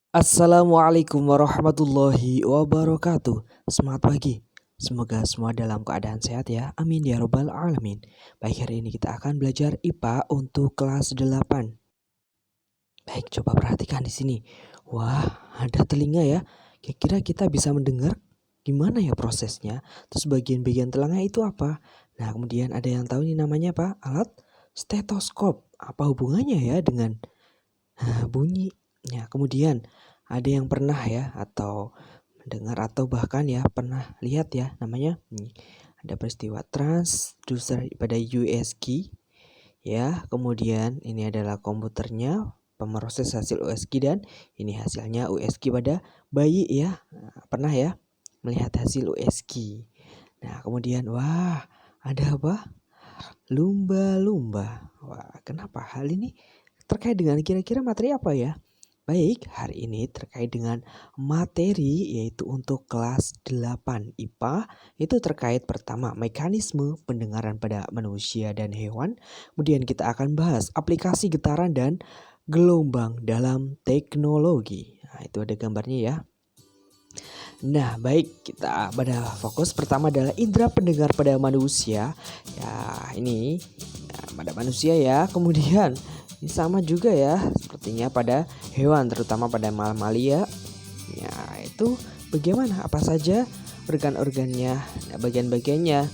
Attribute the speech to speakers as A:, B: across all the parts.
A: Assalamualaikum warahmatullahi wabarakatuh. Semangat pagi. Semoga semua dalam keadaan sehat ya. Amin ya robbal alamin. Baik, hari ini kita akan belajar IPA untuk kelas 8. Baik, coba perhatikan di sini. Wah, ada telinga ya. Kira-kira kita bisa mendengar gimana ya prosesnya? Terus bagian-bagian telinga itu apa? Nah, kemudian ada yang tahu ini namanya apa? Alat stetoskop. Apa hubungannya ya dengan bunyi? Ya, kemudian ada yang pernah ya atau mendengar atau bahkan ya pernah lihat ya namanya ada peristiwa transducer pada USG ya. Kemudian ini adalah komputernya pemroses hasil USG dan ini hasilnya USG pada bayi ya. Nah, pernah ya melihat hasil USG. Nah, kemudian wah, ada apa? Lumba-lumba. Wah, kenapa hal ini terkait dengan kira-kira materi apa ya? Baik, hari ini terkait dengan materi yaitu untuk kelas 8 IPA. Itu terkait pertama mekanisme pendengaran pada manusia dan hewan. Kemudian kita akan bahas aplikasi getaran dan gelombang dalam teknologi. Nah, itu ada gambarnya ya. Nah, baik, kita pada fokus pertama adalah indera pendengar pada manusia. Ya, ini ya, pada manusia ya. Kemudian ini sama juga ya sepertinya pada hewan, terutama pada mamalia. Ya, itu bagaimana? Apa saja organ-organnya, bagian-bagiannya.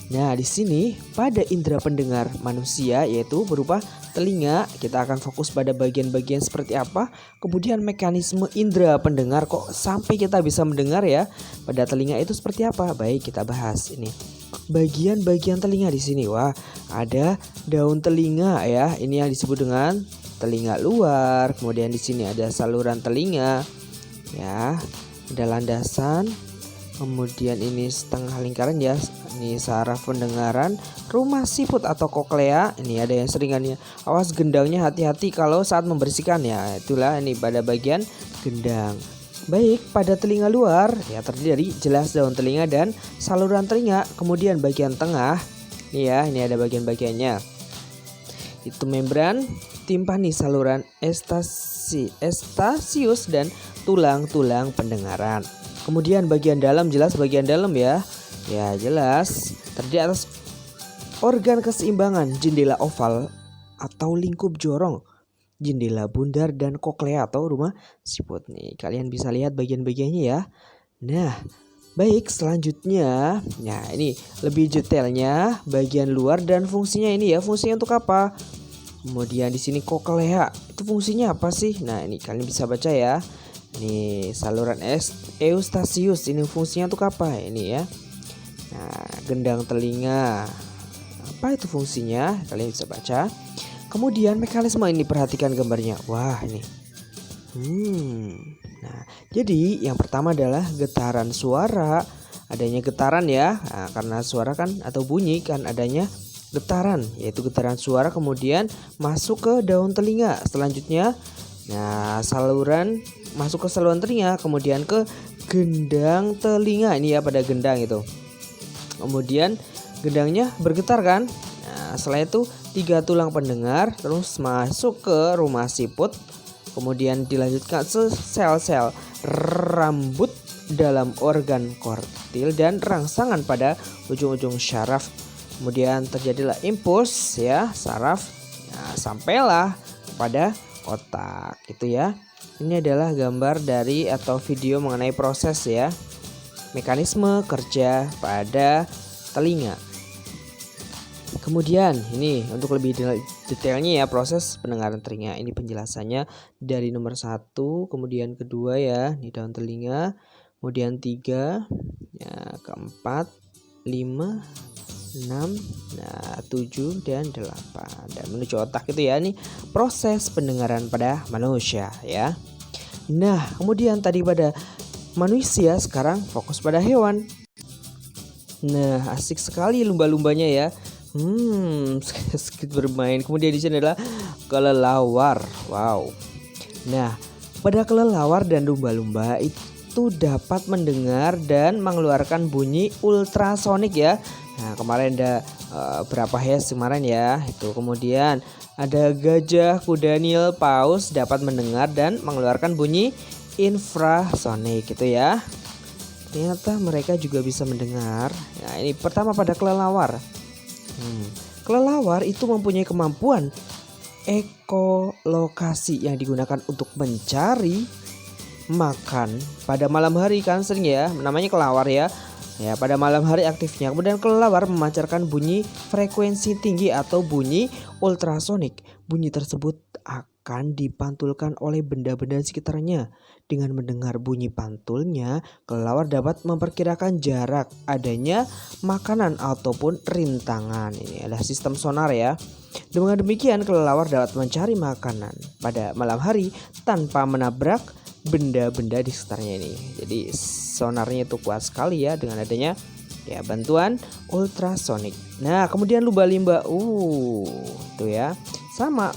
A: Nah, di sini pada indera pendengar manusia yaitu berupa telinga, kita akan fokus pada bagian-bagian seperti apa. Kemudian mekanisme indera pendengar kok sampai kita bisa mendengar ya pada telinga itu seperti apa? Baik, kita bahas ini. Bagian-bagian telinga di sini. Wah, ada daun telinga ya. Ini yang disebut dengan telinga luar. Kemudian di sini ada saluran telinga. Ya, ada landasan. Kemudian ini setengah lingkaran ya. Ini saraf pendengaran, rumah siput atau koklea. Ini ada yang seringannya. Awas gendangnya, hati-hati kalau saat membersihkan ya. Itulah ini pada bagian gendang. Baik, pada telinga luar ya terdiri dari jelas daun telinga dan saluran telinga. Kemudian bagian tengah, ini ya, ini ada bagian-bagiannya. Itu membran timpani, saluran estasius dan tulang-tulang pendengaran. Kemudian bagian dalam, jelas bagian dalam ya. Ya, jelas terdiri atas organ keseimbangan, jendela oval atau lingkup jorong, jendela bundar dan koklea atau rumah siput. Nih, kalian bisa lihat bagian-bagiannya ya. Nah, baik, selanjutnya, nah ini lebih detailnya bagian luar dan fungsinya ini ya. Fungsinya untuk apa? Kemudian di sini koklea, itu fungsinya apa sih? Nah, ini kalian bisa baca ya. Ini saluran eustasius, ini fungsinya untuk apa? Ini ya. Nah, gendang telinga, apa itu fungsinya? Kalian bisa baca. Kemudian mekanisme ini, perhatikan gambarnya. Wah, ini. Nah, jadi yang pertama adalah getaran suara. Adanya getaran ya. Nah, karena suara kan atau bunyi kan adanya getaran, yaitu getaran suara kemudian masuk ke daun telinga. Selanjutnya, nah saluran masuk ke saluran telinga, kemudian ke gendang telinga. Ini ya pada gendang itu. Kemudian gendangnya bergetar kan. Nah, setelah itu 3 tulang pendengar terus masuk ke rumah siput. Kemudian dilanjutkan sel-sel rambut dalam organ kortil dan rangsangan pada ujung-ujung syaraf. Kemudian terjadilah impuls ya saraf. Nah, sampailah pada otak gitu ya. Ini adalah gambar dari atau video mengenai proses ya, mekanisme kerja pada telinga. Kemudian ini untuk lebih detailnya ya proses pendengaran telinga. Ini penjelasannya dari nomor 1, kemudian kedua ya, di daun telinga, kemudian 3, ya, keempat, 5, 6, nah 7 dan 8 dan menuju otak itu ya. Ini proses pendengaran pada manusia ya. Nah, kemudian tadi pada manusia, sekarang fokus pada hewan. Nah, asik sekali lumba-lumbanya ya. Sedikit bermain. Kemudian di sini adalah kelelawar. Wow. Nah, pada kelelawar dan lumba-lumba itu dapat mendengar dan mengeluarkan bunyi ultrasonik ya. Nah, kemarin ada berapa hes kemarin ya itu. Kemudian ada gajah, kuda Nil, paus dapat mendengar dan mengeluarkan bunyi infrasonik gitu ya. Ternyata mereka juga bisa mendengar. Nah, ini pertama pada kelelawar. Kelelawar itu mempunyai kemampuan ekolokasi yang digunakan untuk mencari makan pada malam hari, kan sering ya, namanya kelelawar ya. Ya, pada malam hari aktifnya. Kemudian kelelawar memancarkan bunyi frekuensi tinggi atau bunyi ultrasonik. Bunyi tersebut akan dipantulkan oleh benda-benda di sekitarnya. Dengan mendengar bunyi pantulnya, kelelawar dapat memperkirakan jarak adanya makanan ataupun rintangan. Ini adalah sistem sonar ya. Dengan demikian, kelelawar dapat mencari makanan pada malam hari tanpa menabrak benda-benda di sekitarnya ini. Jadi sonarnya itu kuat sekali ya dengan adanya ya bantuan ultrasonik. Nah, kemudian lumba-lumba itu ya. Sama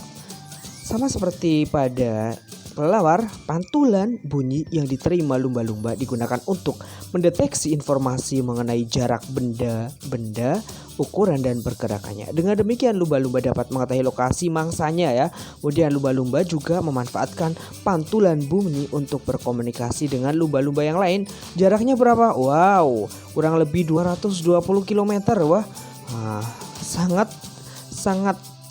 A: seperti pada kelelawar, pantulan bunyi yang diterima lumba-lumba digunakan untuk mendeteksi informasi mengenai jarak benda-benda, ukuran dan pergerakannya. Dengan demikian lumba-lumba dapat mengetahui lokasi mangsanya ya. Kemudian lumba-lumba juga memanfaatkan pantulan bunyi untuk berkomunikasi dengan lumba-lumba yang lain. Jaraknya berapa? Wow, kurang lebih 220 km. Wah, sangat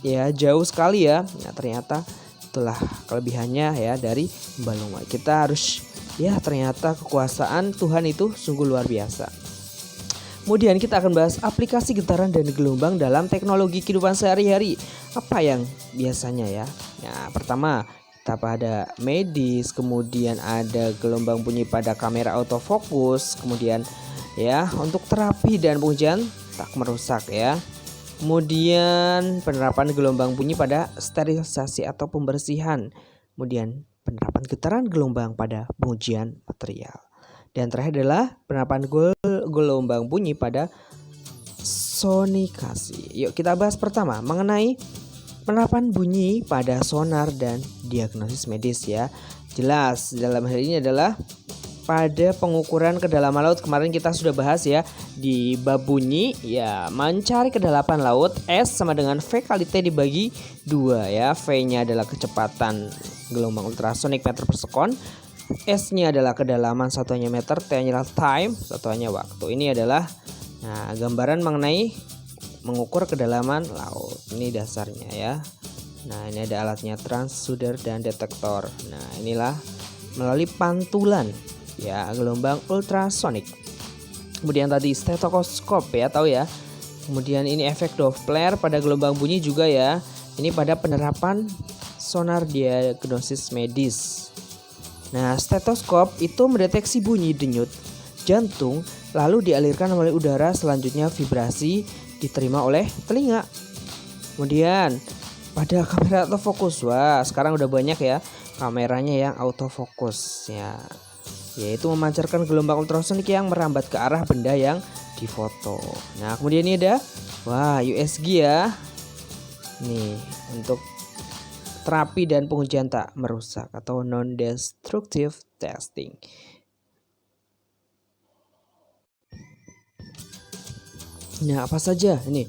A: ya jauh sekali ya. Nah, ternyata itulah kelebihannya ya dari lumba-lumba. Kita harus ya, ternyata kekuasaan Tuhan itu sungguh luar biasa. Kemudian kita akan bahas aplikasi getaran dan gelombang dalam teknologi kehidupan sehari-hari. Apa yang biasanya ya? Nah, pertama kita pada medis, kemudian ada gelombang bunyi pada kamera autofokus, kemudian ya untuk terapi dan pengujian tak merusak ya. Kemudian penerapan gelombang bunyi pada sterilisasi atau pembersihan. Kemudian penerapan getaran gelombang pada pengujian material. Dan terakhir adalah penerapan gelombang bunyi pada sonikasi. Yuk kita bahas pertama mengenai penerapan bunyi pada sonar dan diagnosis medis ya. Jelas dalam hal ini adalah pada pengukuran kedalaman laut. Kemarin kita sudah bahas ya di bab bunyi ya, mencari kedalaman laut. S sama dengan V kali T dibagi 2 ya. V-nya adalah kecepatan gelombang ultrasonik meter per sekon. S-nya adalah kedalaman, satuannya meter. T-nya adalah time, satuannya waktu. Ini adalah gambaran mengenai mengukur kedalaman laut. Ini dasarnya ya. Nah, ini ada alatnya, transducer dan detektor. Nah, inilah melalui pantulan ya gelombang ultrasonik. Kemudian tadi stetoskop ya, tahu ya. Kemudian ini efek Doppler pada gelombang bunyi juga ya. Ini pada penerapan sonar diagnosis medis. Nah, stetoskop itu mendeteksi bunyi denyut jantung lalu dialirkan melalui udara, selanjutnya vibrasi diterima oleh telinga. Kemudian pada kamera autofokus, wah sekarang udah banyak ya kameranya yang autofokus ya, yaitu memancarkan gelombang ultrasonik yang merambat ke arah benda yang difoto. Nah, kemudian ini ada USG ya. Nih, untuk terapi dan pengujian tak merusak atau non-destructive testing. Nah, apa saja ini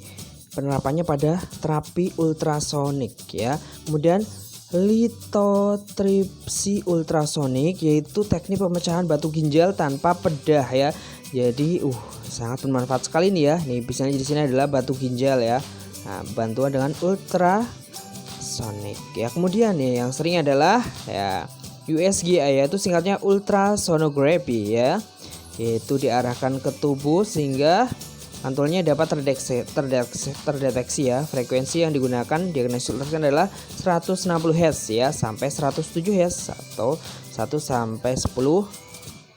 A: penerapannya pada terapi ultrasonik ya. Kemudian litotripsi ultrasonik, yaitu teknik pemecahan batu ginjal tanpa pedah ya. Jadi sangat bermanfaat sekali nih ya. Nih misalnya di sini adalah batu ginjal ya. Nah, bantuan dengan ultrasonik ya. Kemudian nih yang sering adalah ya USG yaitu singkatnya ultrasonography ya. Yaitu diarahkan ke tubuh sehingga pantulnya dapat terdeteksi ya. Frekuensi yang digunakan diagnosis ultrasound adalah 160 Hz ya sampai 107 Hz atau 1 sampai 10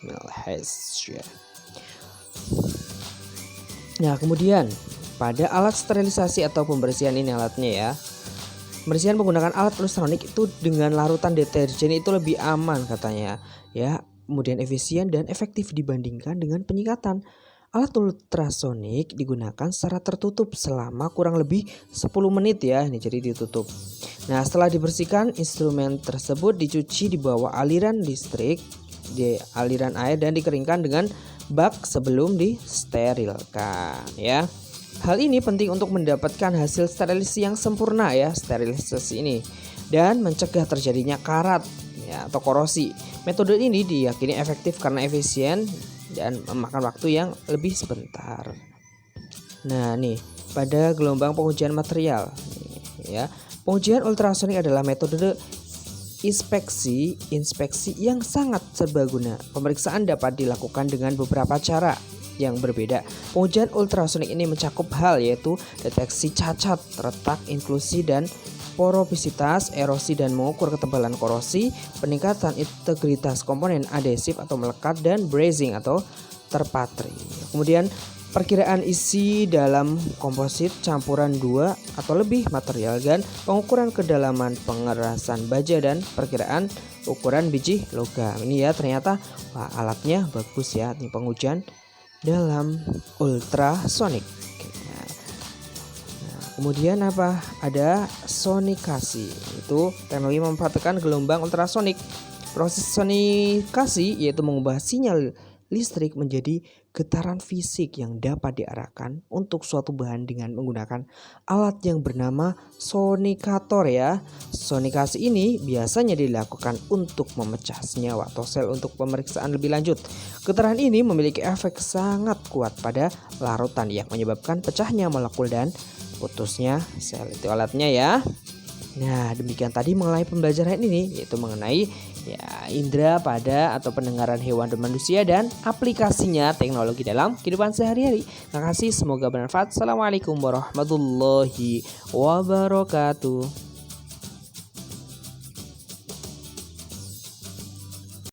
A: mHz ya. Nah, kemudian pada alat sterilisasi atau pembersihan, ini alatnya ya. Pembersihan menggunakan alat ultrasonik itu dengan larutan deterjen itu lebih aman katanya ya. Kemudian efisien dan efektif dibandingkan dengan penyikatan. Alat ultrasonik digunakan secara tertutup selama kurang lebih 10 menit ya. Ini jadi ditutup. Nah, setelah dibersihkan, instrumen tersebut dicuci di bawah aliran listrik, di aliran air dan dikeringkan dengan bak sebelum disterilkan ya. Hal ini penting untuk mendapatkan hasil sterilisasi yang sempurna ya, sterilisasi ini, dan mencegah terjadinya karat ya, atau korosi. Metode ini diyakini efektif karena efisien dan memakan waktu yang lebih sebentar. Nah nih, pada gelombang pengujian material ya, pengujian ultrasonik adalah metode inspeksi yang sangat serbaguna. Pemeriksaan dapat dilakukan dengan beberapa cara yang berbeda. Pengujian ultrasonik ini mencakup hal yaitu deteksi cacat, retak, inklusi dan porositas, erosi dan mengukur ketebalan korosi, peningkatan integritas komponen adhesif atau melekat, dan brazing atau terpatri. Kemudian perkiraan isi dalam komposit campuran 2 atau lebih material dan pengukuran kedalaman pengerasan baja dan perkiraan ukuran biji logam. Ini ya ternyata alatnya bagus ya, ini pengujian dalam ultrasonik. Kemudian apa? Ada sonikasi. Itu teknologi memanfaatkan gelombang ultrasonik. Proses sonikasi yaitu mengubah sinyal listrik menjadi getaran fisik yang dapat diarahkan untuk suatu bahan dengan menggunakan alat yang bernama sonikator ya. Sonikasi ini biasanya dilakukan untuk memecah senyawa atau sel untuk pemeriksaan lebih lanjut. Getaran ini memiliki efek sangat kuat pada larutan yang menyebabkan pecahnya molekul dan putusnya sel. Itu alatnya ya. Nah demikian tadi mengenai pembelajaran ini, yaitu mengenai ya indera pada atau pendengaran hewan dan manusia dan aplikasinya teknologi dalam kehidupan sehari-hari. Terima kasih, semoga bermanfaat. Assalamualaikum warahmatullahi wabarakatuh.